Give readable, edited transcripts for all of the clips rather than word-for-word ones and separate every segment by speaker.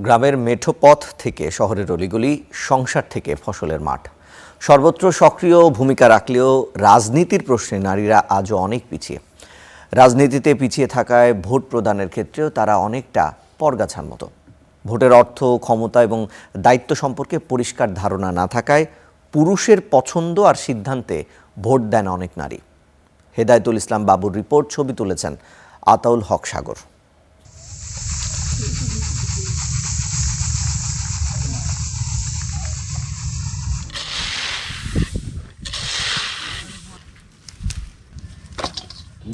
Speaker 1: গ্রামের মেঠো পথ থেকে শহরের অলিগলি, সংসার থেকে ফসলের মাঠ, সর্বত্র সক্রিয় ভূমিকা রাখলেও রাজনীতির প্রশ্নে নারীরা আজও অনেক পিছিয়ে। রাজনীতিতে পিছিয়ে থাকায় ভোট প্রদানের ক্ষেত্রেও তারা অনেকটা পরগাছার মতো। ভোটের অর্থ, ক্ষমতা এবং দায়িত্ব সম্পর্কে পরিষ্কার ধারণা না থাকায় পুরুষের পছন্দ আর সিদ্ধান্তে ভোট দেন অনেক নারী। হেদায়েতুল ইসলাম বাবুর রিপোর্ট, ছবি তুলেছেন আতাউল হক সাগর।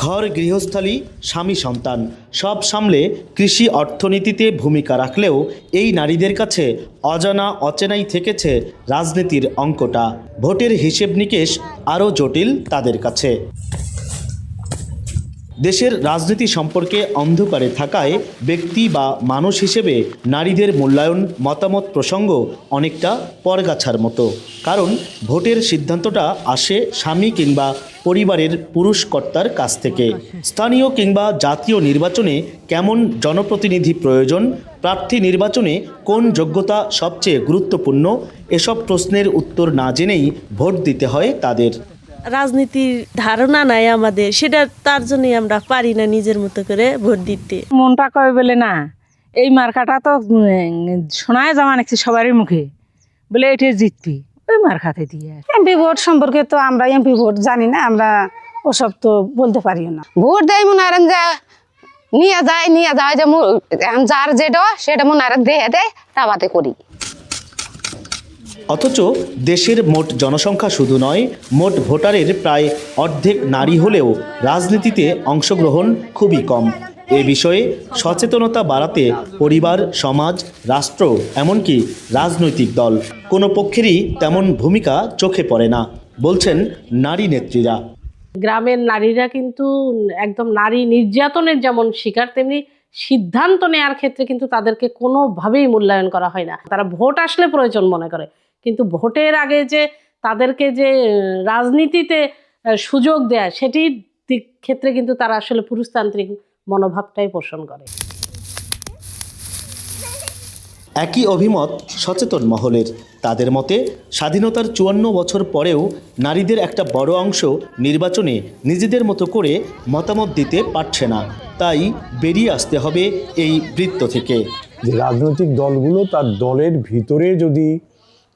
Speaker 2: ঘর, গৃহস্থালী, স্বামী, সন্তান সব সামলে কৃষি অর্থনীতিতে ভূমিকা রাখলেও এই নারীদের কাছে অজানা অচেনাই থেকেছে রাজনীতির অঙ্কটা। ভোটের হিসেব নিকেশ আরও জটিল তাদের কাছে। দেশের রাজনীতি সম্পর্কে অন্ধকারে থাকায় ব্যক্তি বা মানুষ হিসেবে নারীদের মূল্যায়ন, মতামত প্রসঙ্গ অনেকটা পরগাছার মতো। কারণ ভোটের সিদ্ধান্তটা আসে স্বামী কিংবা পরিবারের পুরুষ কর্তার কাছ থেকে। স্থানীয় কিংবা জাতীয় নির্বাচনে কেমন জনপ্রতিনিধি প্রয়োজন, প্রার্থী নির্বাচনে কোন যোগ্যতা সবচেয়ে গুরুত্বপূর্ণ, এসব প্রশ্নের উত্তর না জেনেই ভোট দিতে হয় তাদের।
Speaker 3: রাজনীতির ধারণা নাই আমাদের, সেটা তার জন্যই আমরা পারি না নিজের মতো করে ভোট দিতে।
Speaker 4: মনটা কবে বলে না, এই মার্কাটা তো শোনায় যাওয়া নাকি সবারই মুখে, বলে এটা জিতবি, ওই মার্কাতে দিয়ে।
Speaker 5: এমপি ভোট সম্পর্কে তো আমরা এমপি ভোট জানি না, আমরা ওসব তো বলতে পারিও না। ভোট দেয় মনে হয় যা নিয়ে যায় যে যার যেটা সেটা মনে হয় দেয় তা বাদে করি।
Speaker 2: অথচ দেশের মোট জনসংখ্যা শুধু নয়, মোট ভোটারের প্রায় অর্ধেক নারী হলেও রাজনীতিতে অংশগ্রহণ খুবই কম। এ বিষয়ে সচেতনতা বাড়াতে পরিবার, সমাজ, রাষ্ট্র, এমনকি রাজনৈতিক দল কোনো পক্ষেরই তেমন ভূমিকা চোখে পড়ে না, বলছেন নারী নেত্রীরা।
Speaker 6: গ্রামের নারীরা কিন্তু একদম নারী নির্যাতনের যেমন শিকার, তেমনি সিদ্ধান্ত নেওয়ার ক্ষেত্রে কিন্তু তাদেরকে কোনোভাবেই মূল্যায়ন করা হয় না। তারা ভোট আসলে প্রয়োজন মনে করে, কিন্তু ভোটের আগে যে তাদেরকে যে রাজনীতিতে সুযোগ দেয়, সেটির ক্ষেত্রে কিন্তু তারা আসলে পুরুষতান্ত্রিক মনোভাবটাই পোষণ করে।
Speaker 2: একই অভিমত সচেতন মহলের। তাদের মতে স্বাধীনতার 54 বছর পরেও নারীদের একটা বড় অংশ নির্বাচনে নিজেদের মতো করে মতামত দিতে পারছে না। তাই বেরিয়ে আসতে হবে এই বৃত্ত থেকে।
Speaker 7: যে রাজনৈতিক দলগুলো তার দলের ভিতরে যদি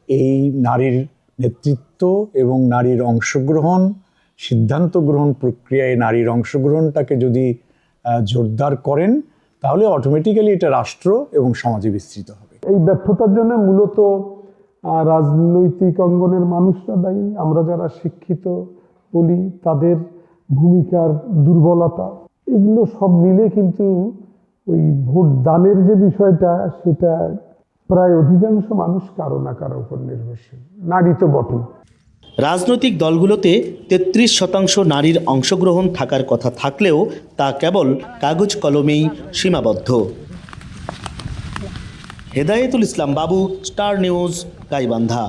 Speaker 7: এই নারীর নেতৃত্ব এবং নারীর অংশগ্রহণ, সিদ্ধান্ত গ্রহণ প্রক্রিয়ায় নারীর অংশগ্রহণটাকে যদি জোরদার করেন, তাহলে অটোমেটিক্যালি এটা রাষ্ট্র এবং সমাজে বিস্তৃত হবে।
Speaker 8: এই ব্যর্থতার জন্য মূলত রাজনৈতিক অঙ্গনের মানুষরা দায়ী। আমরা যারা শিক্ষিত বলি তাদের ভূমিকার দুর্বলতা, এগুলো সব মিলে কিন্তু ওই ভোট দানের যে বিষয়টা, সেটা প্রায় অধিকাংশ মানুষ কারো না কারো উপর নির্ভরশীল, নারী তো বটেই।
Speaker 2: রাজনৈতিক দলগুলোতে 33% নারীর অংশগ্রহণ থাকার কথা থাকলেও তা কেবল কাগজ কলমেই সীমাবদ্ধ। হেদায়েতুল ইসলাম বাবু, স্টার নিউজ, গাইবান্ধা।